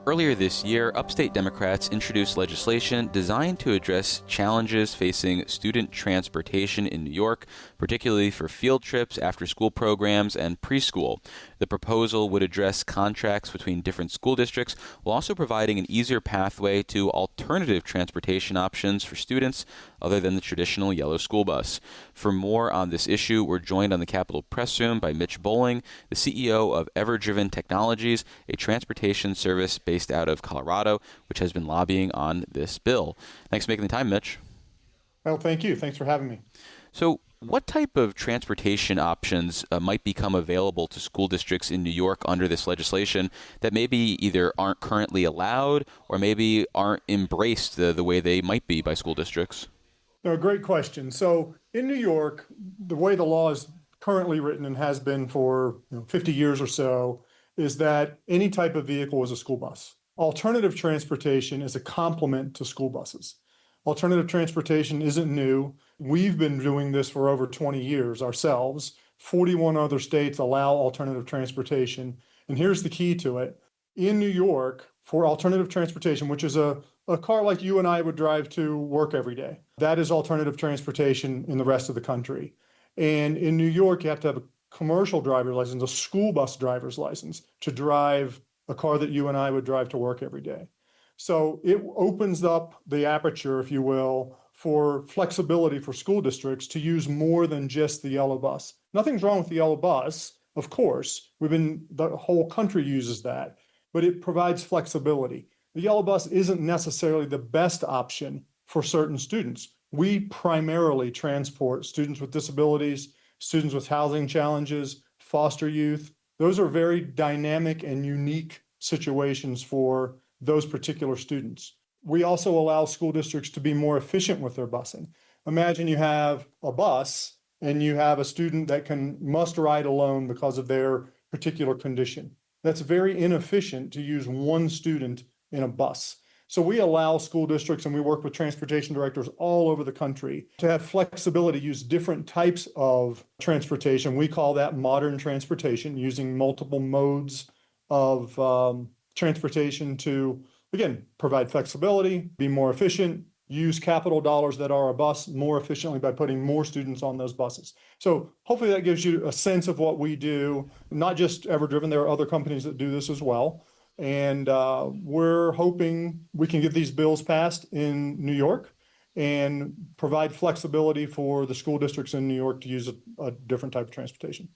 Earlier this year, upstate Democrats introduced legislation designed to address challenges facing student transportation in New York, particularly for field trips, after-school programs, and preschool. The proposal would address contracts between different school districts while also providing an easier pathway to alternative transportation options for students other than the traditional yellow school bus. For more on this issue, we're joined on the Capitol Press Room by Mitch Bowling, the CEO of EverDriven Technologies, a transportation service based out of Colorado, which has been lobbying on this bill. Thanks for making the time, Mitch. Well, thank you. Thanks for having me. So what type of transportation options might become available to school districts in New York under this legislation that maybe either aren't currently allowed or maybe aren't embraced the way they might be by school districts? No, great question. So in New York, the way the law is currently written and has been for 50 years or so is that any type of vehicle is a school bus. Alternative transportation is a complement to school buses. Alternative transportation isn't new. We've been doing this for over 20 years ourselves. 41 other states allow alternative transportation. And here's the key to it. In New York, for alternative transportation, which is a car like you and I would drive to work every day, that is alternative transportation in the rest of the country. And in New York, you have to have a commercial driver's license, a school bus driver's license, to drive a car that you and I would drive to work every day. So it opens up the aperture, if you will, for flexibility for school districts to use more than just the yellow bus. Nothing's wrong with the yellow bus, of course. The whole country uses that, but it provides flexibility. The yellow bus isn't necessarily the best option for certain students. We primarily transport students with disabilities, students with housing challenges, foster youth. Those are very dynamic and unique situations for those particular students. We also allow school districts to be more efficient with their busing. Imagine you have a bus and you have a student that must ride alone because of their particular condition. That's very inefficient to use one student in a bus. So we allow school districts, and we work with transportation directors all over the country, to have flexibility, use different types of transportation. We call that modern transportation, using multiple modes of transportation to, again, provide flexibility, be more efficient, use capital dollars that are a bus more efficiently by putting more students on those buses. So hopefully that gives you a sense of what we do, not just EverDriven. There are other companies that do this as well. And we're hoping we can get these bills passed in New York and provide flexibility for the school districts in New York to use a different type of transportation.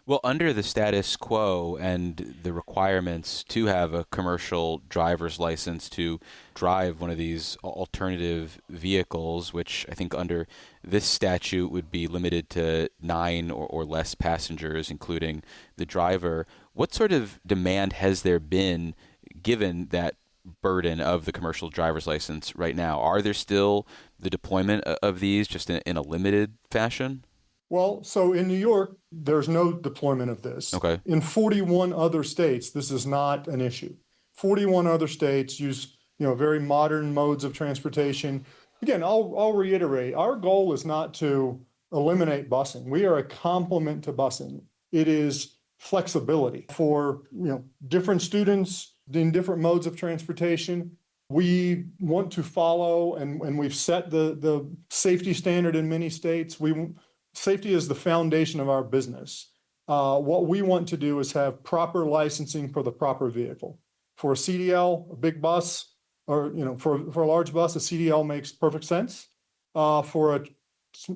Well, under the status quo and the requirements to have a commercial driver's license to drive one of these alternative vehicles, which I think under this statute would be limited to 9 or less passengers, including the driver, what sort of demand has there been given that burden of the commercial driver's license right now? Are there still the deployment of these just in a limited fashion? Well, so in New York, there's no deployment of this. Okay. In 41 other states, this is not an issue. 41 other states use, very modern modes of transportation. Again, I'll reiterate, our goal is not to eliminate busing. We are a complement to busing. It is flexibility for, different students in different modes of transportation. We want to follow, and we've set the safety standard in many states. Safety is the foundation of our business. What we want to do is have proper licensing for the proper vehicle. For a CDL, a big bus, or for a large bus, a CDL makes perfect sense. For a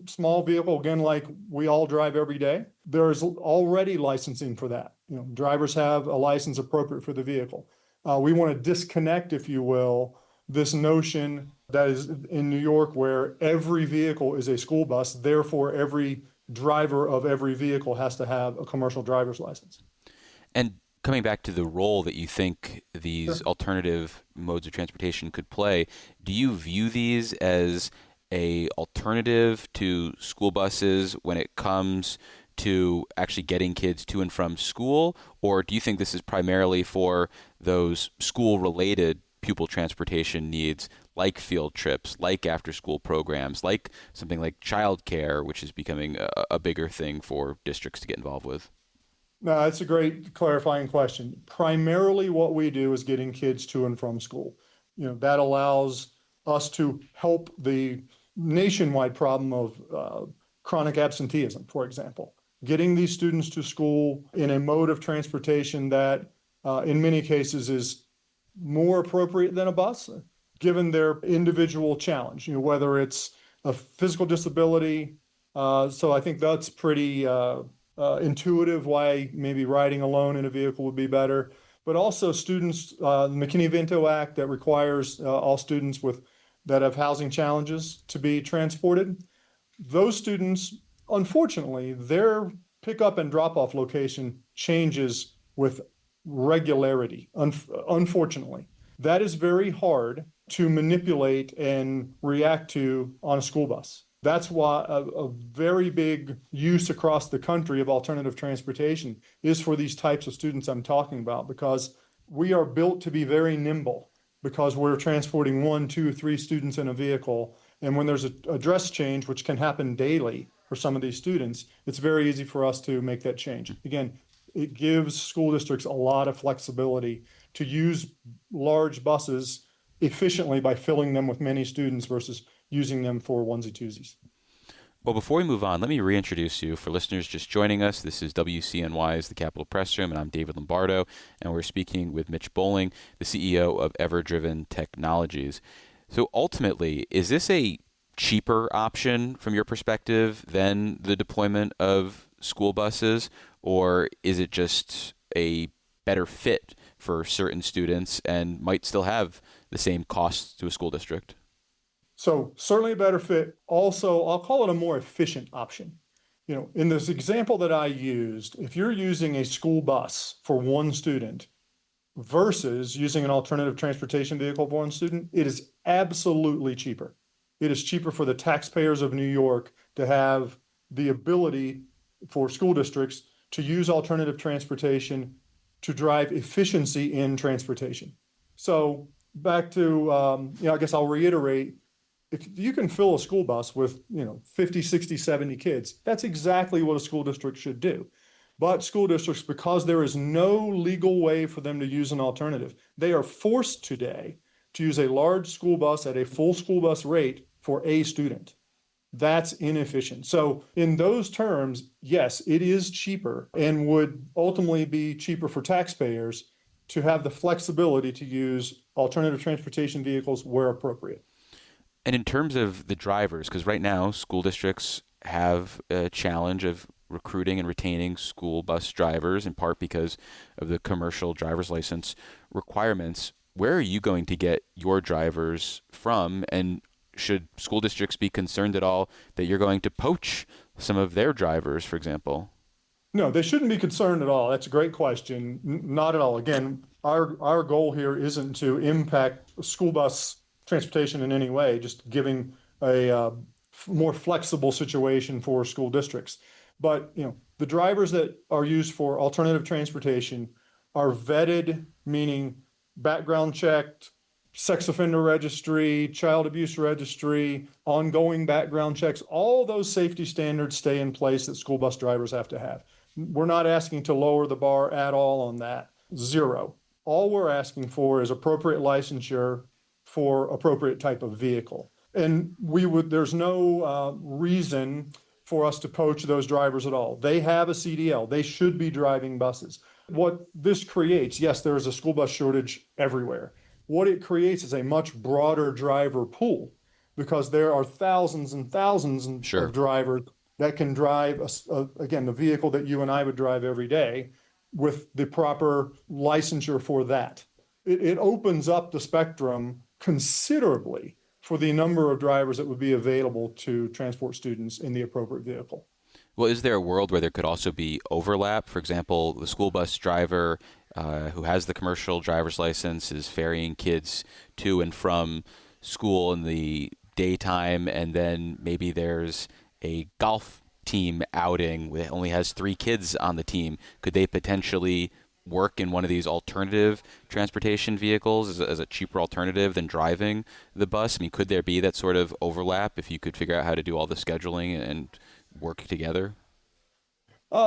small vehicle, again, like we all drive every day, there's already licensing for that. Drivers have a license appropriate for the vehicle. We want to disconnect, if you will, this notion that is in New York where every vehicle is a school bus, therefore every driver of every vehicle has to have a commercial driver's license. And coming back to the role that you think these alternative modes of transportation could play, do you view these as a alternative to school buses when it comes to actually getting kids to and from school? Or do you think this is primarily for those school-related pupil transportation needs, like field trips, like after-school programs, like something like childcare, which is becoming a bigger thing for districts to get involved with? No, that's a great clarifying question. Primarily, what we do is getting kids to and from school. That allows us to help the nationwide problem of chronic absenteeism, for example. Getting these students to school in a mode of transportation that, in many cases, is more appropriate than a bus, given their individual challenge, whether it's a physical disability. So I think that's pretty intuitive why maybe riding alone in a vehicle would be better. But also students, the McKinney-Vento Act that requires all students that have housing challenges to be transported. Those students, unfortunately, their pickup and drop-off location changes with regularity, unfortunately. That is very hard to manipulate and react to on a school bus. That's why a very big use across the country of alternative transportation is for these types of students I'm talking about, because we are built to be very nimble because we're transporting 1, 2, 3 students in a vehicle. And when there's a dress change, which can happen daily for some of these students, it's very easy for us to make that change. Again, it gives school districts a lot of flexibility to use large buses efficiently by filling them with many students versus using them for onesie-twosies. Well, before we move on, let me reintroduce you. For listeners just joining us, this is WCNY's The Capitol Press Room, and I'm David Lombardo, and we're speaking with Mitch Bowling, the CEO of EverDriven Technologies. So ultimately, is this a cheaper option from your perspective than the deployment of school buses, or is it just a better fit for certain students and might still have the same costs to a school district? So certainly a better fit. Also, I'll call it a more efficient option. In this example that I used, if you're using a school bus for one student versus using an alternative transportation vehicle for one student, it is absolutely cheaper. It is cheaper for the taxpayers of New York to have the ability for school districts to use alternative transportation to drive efficiency in transportation. So back to, I guess I'll reiterate, if you can fill a school bus with 50, 60, 70 kids, that's exactly what a school district should do. But school districts, because there is no legal way for them to use an alternative, they are forced today to use a large school bus at a full school bus rate for a student. That's inefficient. So in those terms, yes, it is cheaper and would ultimately be cheaper for taxpayers to have the flexibility to use alternative transportation vehicles where appropriate. And in terms of the drivers, because right now school districts have a challenge of recruiting and retaining school bus drivers, in part because of the commercial driver's license requirements. Where are you going to get your drivers from? And should school districts be concerned at all that you're going to poach some of their drivers, for example? No, they shouldn't be concerned at all. That's a great question. Not at all. Again, our goal here isn't to impact school bus transportation in any way, just giving a more flexible situation for school districts. But the drivers that are used for alternative transportation are vetted, meaning background checked, sex offender registry, child abuse registry, ongoing background checks. All those safety standards stay in place that school bus drivers have to have. We're not asking to lower the bar at all on that. Zero. All we're asking for is appropriate licensure for appropriate type of vehicle. And there's no reason for us to poach those drivers at all. They have a CDL. They should be driving buses. What this creates, yes, there is a school bus shortage everywhere. What it creates is a much broader driver pool, because there are thousands and thousands of drivers that can drive, again, the vehicle that you and I would drive every day with the proper licensure for that. It opens up the spectrum considerably for the number of drivers that would be available to transport students in the appropriate vehicle. Well, is there a world where there could also be overlap? For example, the school bus driver who has the commercial driver's license is ferrying kids to and from school in the daytime, and then maybe there's a golf team outing that only has 3 kids on the team. Could they potentially work in one of these alternative transportation vehicles as a cheaper alternative than driving the bus? I mean, could there be that sort of overlap if you could figure out how to do all the scheduling and work together?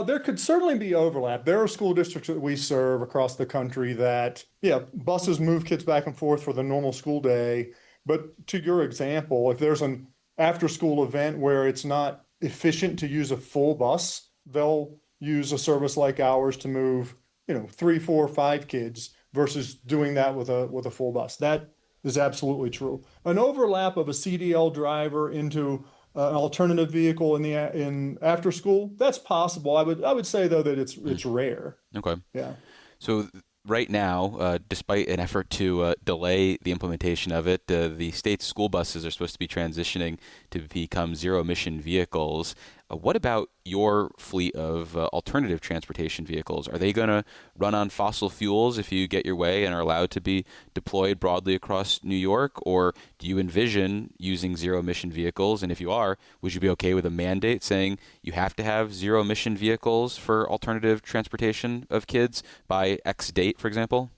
There could certainly be overlap. There are school districts that we serve across the country that, yeah, buses move kids back and forth for the normal school day. But to your example, if there's an after-school event where it's not efficient to use a full bus, they'll use a service like ours to move, 3, 4, 5 kids versus doing that with a full bus. That is absolutely true. An overlap of a CDL driver into an alternative vehicle in after school, that's possible. I would say though that it's rare. Okay. Yeah. So right now, despite an effort to delay the implementation of it, the state's school buses are supposed to be transitioning to become zero-emission vehicles. What about your fleet of alternative transportation vehicles? Are they going to run on fossil fuels if you get your way and are allowed to be deployed broadly across New York? Or do you envision using zero-emission vehicles? And if you are, would you be okay with a mandate saying you have to have zero-emission vehicles for alternative transportation of kids by X date, for example?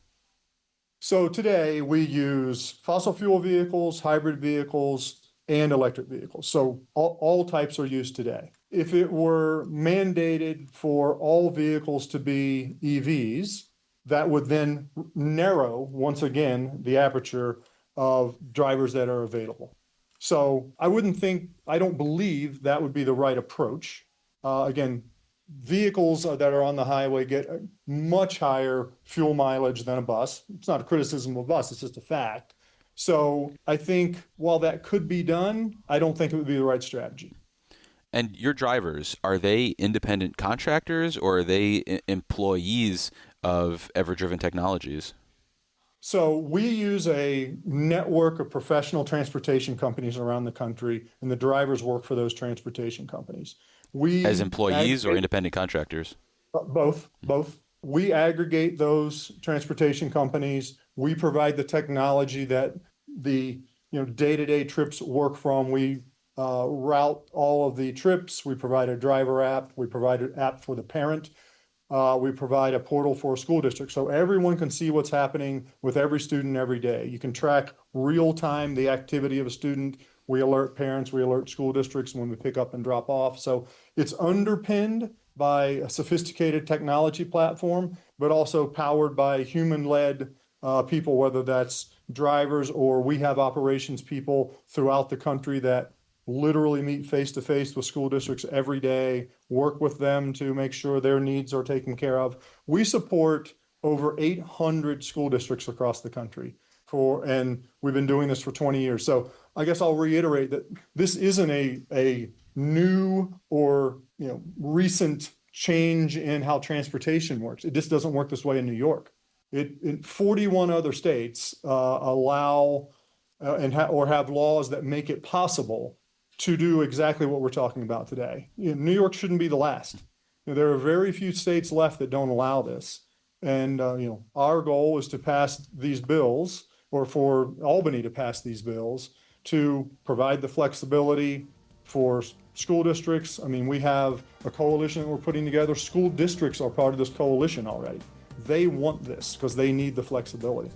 So today we use fossil fuel vehicles, hybrid vehicles, and electric vehicles. So all types are used today. If it were mandated for all vehicles to be EVs, that would then narrow, once again, the aperture of drivers that are available. So I don't believe that would be the right approach. Again, vehicles that are on the highway get a much higher fuel mileage than a bus. It's not a criticism of a bus, it's just a fact. So I think while that could be done, I don't think it would be the right strategy. And your drivers, are they independent contractors or are they employees of EverDriven Technologies? So we use a network of professional transportation companies around the country, and the drivers work for those transportation companies. As employees or independent contractors? Both. We aggregate those transportation companies. We provide the technology that the day-to-day trips work from. We route all of the trips. We provide a driver app. We provide an app for the parent. We provide a portal for a school district. So everyone can see what's happening with every student every day. You can track real time the activity of a student. We alert parents, we alert school districts when we pick up and drop off. So it's underpinned by a sophisticated technology platform, but also powered by human-led people, whether that's drivers or we have operations people throughout the country that literally meet face-to-face with school districts every day, work with them to make sure their needs are taken care of. We support over 800 school districts across the country and we've been doing this for 20 years. So I guess I'll reiterate that this isn't a new or recent change in how transportation works. It just doesn't work this way in New York. 41 other states allow or have laws that make it possible to do exactly what we're talking about today. New York shouldn't be the last. There are very few states left that don't allow this. And our goal is to pass these bills, or for Albany to pass these bills, to provide the flexibility for school districts. I mean, we have a coalition that we're putting together. School districts are part of this coalition already. They want this because they need the flexibility.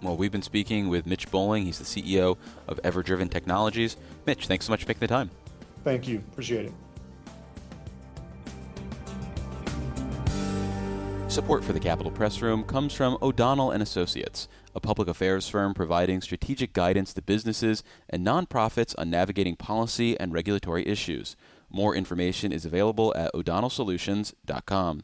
Well, we've been speaking with Mitch Bowling. He's the CEO of EverDriven Technologies. Mitch, thanks so much for making the time. Thank you. Appreciate it. Support for the Capitol Press Room comes from O'Donnell and Associates, a public affairs firm providing strategic guidance to businesses and nonprofits on navigating policy and regulatory issues. More information is available at o'donnellsolutions.com.